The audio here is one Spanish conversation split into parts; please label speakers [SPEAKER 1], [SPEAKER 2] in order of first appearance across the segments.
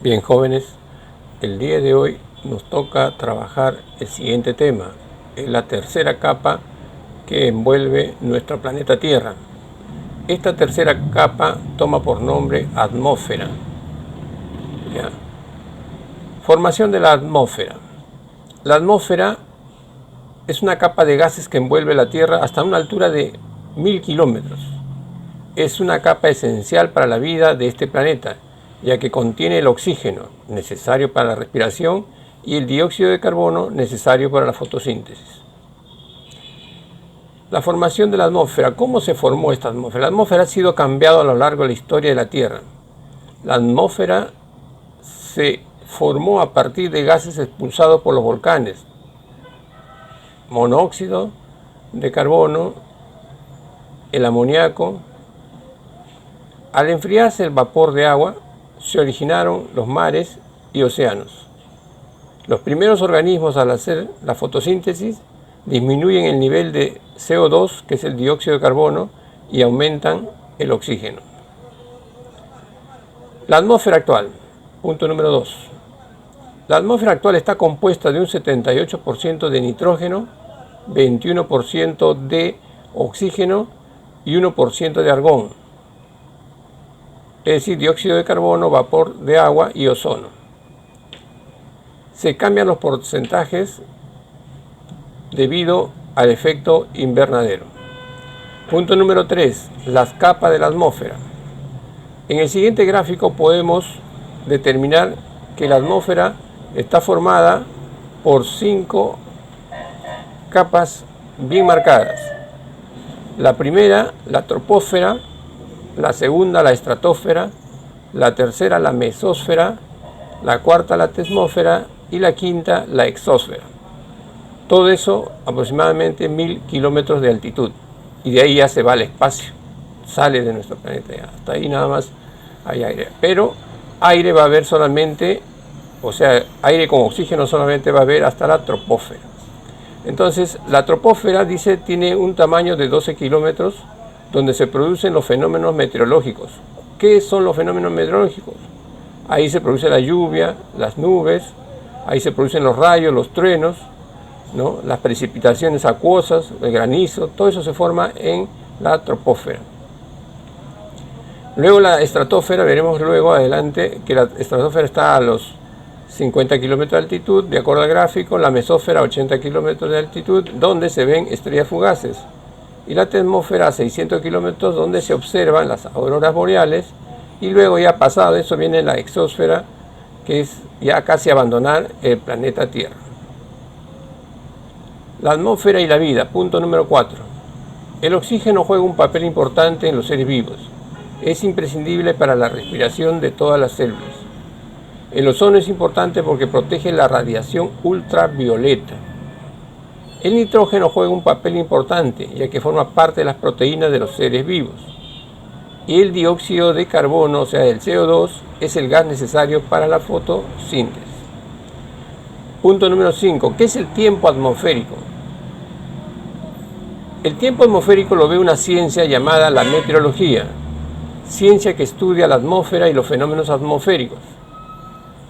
[SPEAKER 1] Bien, jóvenes, el día de hoy nos toca trabajar el siguiente tema. Es la tercera capa que envuelve nuestro planeta Tierra. Esta tercera capa toma por nombre atmósfera. ¿Ya? Formación de la atmósfera. La atmósfera es una capa de gases que envuelve la Tierra hasta una altura de 1000 kilómetros. Es una capa esencial para la vida de este planeta, ya que contiene el oxígeno necesario para la respiración y el dióxido de carbono necesario para la fotosíntesis. La formación de la atmósfera. ¿Cómo se formó esta atmósfera? La atmósfera ha sido cambiada a lo largo de la historia de la Tierra. La atmósfera se formó a partir de gases expulsados por los volcanes: monóxido de carbono, el amoníaco. Al enfriarse el vapor de agua, se originaron los mares y océanos. Los primeros organismos, al hacer la fotosíntesis, disminuyen el nivel de CO2, que es el dióxido de carbono, y aumentan el oxígeno. La atmósfera actual. Punto número 2. La atmósfera actual está compuesta de un 78% de nitrógeno, 21% de oxígeno y 1% de argón, es decir, dióxido de carbono, vapor de agua y ozono. Se cambian los porcentajes debido al efecto invernadero. Punto número 3. Las capas de la atmósfera. En el siguiente gráfico podemos determinar que la atmósfera está formada por 5 capas bien marcadas. La primera, la troposfera; la segunda, la estratosfera; la tercera, la mesósfera; la cuarta, la termósfera; y la quinta, la exósfera. Todo eso aproximadamente 1000 kilómetros de altitud, y de ahí ya se va al espacio, sale de nuestro planeta. Hasta ahí nada más hay aire, pero aire va a haber solamente, o sea, aire con oxígeno solamente va a haber hasta la troposfera. Entonces, la troposfera, dice, tiene un tamaño de 12 kilómetros, donde se producen los fenómenos meteorológicos. ¿Qué son los fenómenos meteorológicos? Ahí se produce la lluvia, las nubes, ahí se producen los rayos, los truenos, ¿no? Las precipitaciones acuosas, el granizo, todo eso se forma en la troposfera. Luego la estratosfera, veremos luego adelante que la estratosfera está a los 50 kilómetros de altitud, de acuerdo al gráfico. La mesósfera a 80 kilómetros de altitud, donde se ven estrellas fugaces, y la termósfera a 600 kilómetros, donde se observan las auroras boreales. Y luego, ya pasado eso, viene la exósfera, que es ya casi abandonar el planeta Tierra. La atmósfera y la vida. Punto número 4. El oxígeno juega un papel importante en los seres vivos. Es imprescindible para la respiración de todas las células. El ozono es importante porque protege la radiación ultravioleta. El nitrógeno juega un papel importante, ya que forma parte de las proteínas de los seres vivos. Y el dióxido de carbono, o sea, el CO2, es el gas necesario para la fotosíntesis. Punto número 5. ¿Qué es el tiempo atmosférico? El tiempo atmosférico lo ve una ciencia llamada la meteorología, ciencia que estudia la atmósfera y los fenómenos atmosféricos.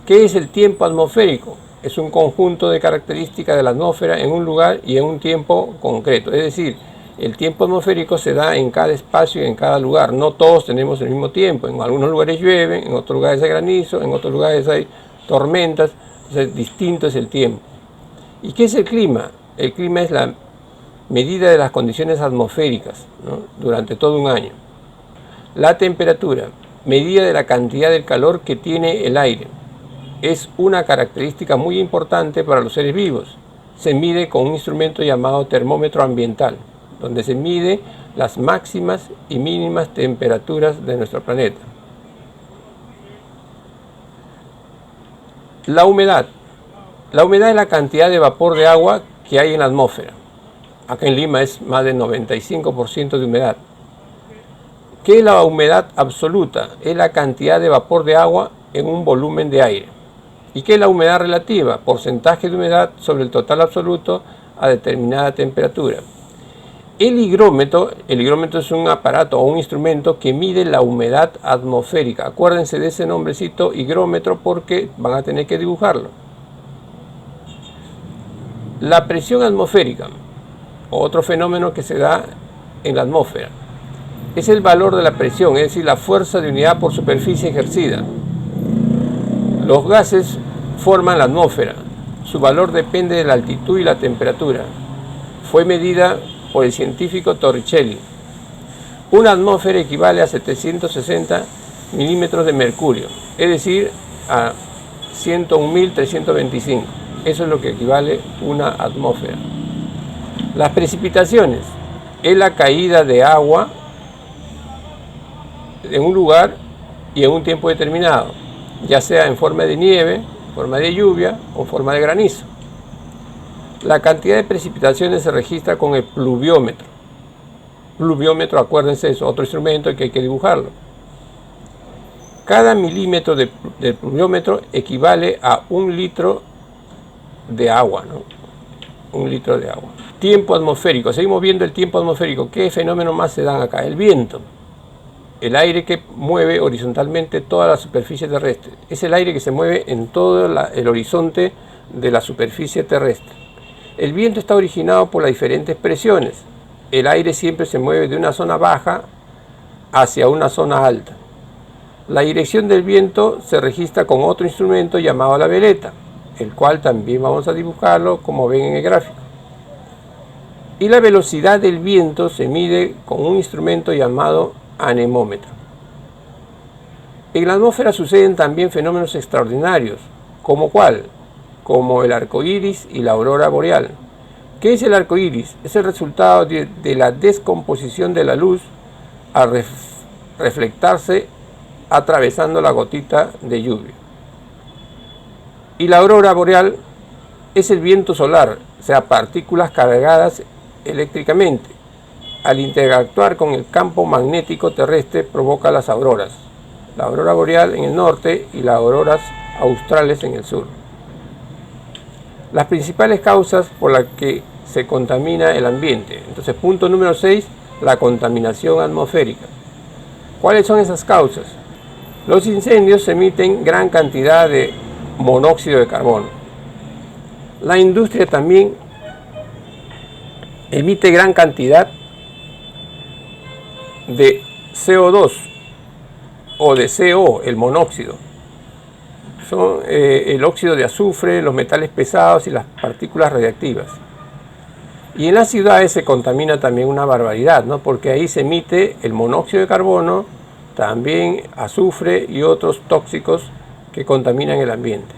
[SPEAKER 1] ¿Qué es el tiempo atmosférico? Es un conjunto de características de la atmósfera en un lugar y en un tiempo concreto. Es decir, el tiempo atmosférico se da en cada espacio y en cada lugar. No todos tenemos el mismo tiempo. En algunos lugares llueve, en otros lugares hay granizo, en otros lugares hay tormentas. Entonces, distinto es el tiempo. ¿Y qué es el clima? El clima es la medida de las condiciones atmosféricas, ¿no?, durante todo un año. La temperatura, medida de la cantidad de calor que tiene el aire. Es una característica muy importante para los seres vivos. Se mide con un instrumento llamado termómetro ambiental, donde se mide las máximas y mínimas temperaturas de nuestro planeta. La humedad. La humedad es la cantidad de vapor de agua que hay en la atmósfera. Acá en Lima es más del 95% de humedad. ¿Qué es la humedad absoluta? Es la cantidad de vapor de agua en un volumen de aire. ¿Y qué es la humedad relativa? Porcentaje de humedad sobre el total absoluto a determinada temperatura. El higrómetro es un aparato o un instrumento que mide la humedad atmosférica. Acuérdense de ese nombrecito, higrómetro, porque van a tener que dibujarlo. La presión atmosférica, otro fenómeno que se da en la atmósfera, es el valor de la presión, es decir, la fuerza de unidad por superficie ejercida. Los gases forman la atmósfera. Su valor depende de la altitud y la temperatura. Fue medida por el científico Torricelli. Una atmósfera equivale a 760 milímetros de mercurio, es decir, a 101.325. Eso es lo que equivale una atmósfera. Las precipitaciones es la caída de agua en un lugar y en un tiempo determinado, ya sea en forma de nieve, en forma de lluvia o en forma de granizo. La cantidad de precipitaciones se registra con el pluviómetro. Pluviómetro, acuérdense, es otro instrumento que hay que dibujarlo. Cada milímetro del pluviómetro equivale a 1 litro de agua, ¿no? 1 litro de agua. Tiempo atmosférico. Seguimos viendo el tiempo atmosférico. ¿Qué fenómenos más se dan acá? El viento. El aire que mueve horizontalmente toda la superficie terrestre. Es el aire que se mueve en todo el horizonte de la superficie terrestre. El viento está originado por las diferentes presiones. El aire siempre se mueve de una zona baja hacia una zona alta. La dirección del viento se registra con otro instrumento llamado la veleta, el cual también vamos a dibujarlo como ven en el gráfico. Y la velocidad del viento se mide con un instrumento llamado anemómetro. En la atmósfera suceden también fenómenos extraordinarios, ¿como cuál? Como el arco iris y la aurora boreal. ¿Qué es el arco iris? Es el resultado de la descomposición de la luz al reflectarse atravesando la gotita de lluvia. Y la aurora boreal es el viento solar, o sea, partículas cargadas eléctricamente. Al interactuar con el campo magnético terrestre provoca las auroras. La aurora boreal en el norte y las auroras australes en el sur. Las principales causas por las que se contamina el ambiente. Entonces, punto número 6, la contaminación atmosférica. ¿Cuáles son esas causas? Los incendios emiten gran cantidad de monóxido de carbono. La industria también emite gran cantidad de CO2 o de CO, el monóxido. Son el óxido de azufre, los metales pesados y las partículas radiactivas. Y en las ciudades se contamina también una barbaridad, ¿no? Porque ahí se emite el monóxido de carbono, también azufre y otros tóxicos que contaminan el ambiente.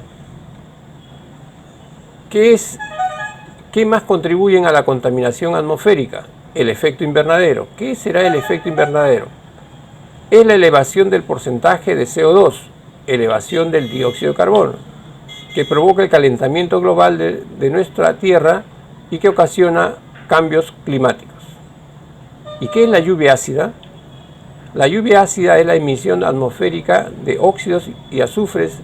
[SPEAKER 1] ¿Qué más contribuyen a la contaminación atmosférica? El efecto invernadero. ¿Qué será el efecto invernadero? Es la elevación del porcentaje de CO2, elevación del dióxido de carbono, que provoca el calentamiento global de nuestra Tierra y que ocasiona cambios climáticos. ¿Y qué es la lluvia ácida? La lluvia ácida es la emisión atmosférica de óxidos y azufres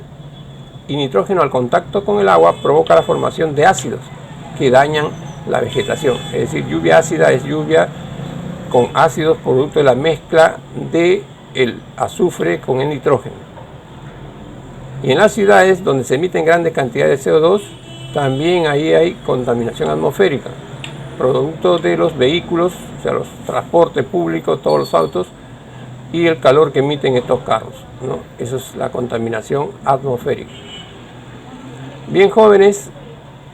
[SPEAKER 1] y nitrógeno al contacto con el agua provoca la formación de ácidos que dañan la vegetación. Es decir, lluvia ácida es lluvia con ácidos producto de la mezcla del azufre con el nitrógeno. Y en las ciudades donde se emiten grandes cantidades de CO2, también ahí hay contaminación atmosférica, producto de los vehículos, o sea, los transportes públicos, todos los autos, y el calor que emiten estos carros, ¿no? Eso es la contaminación atmosférica. Bien, jóvenes,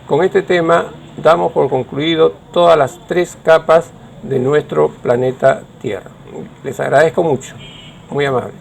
[SPEAKER 1] con este tema damos por concluido todas las 3 capas de nuestro planeta Tierra. Les agradezco mucho, muy amable.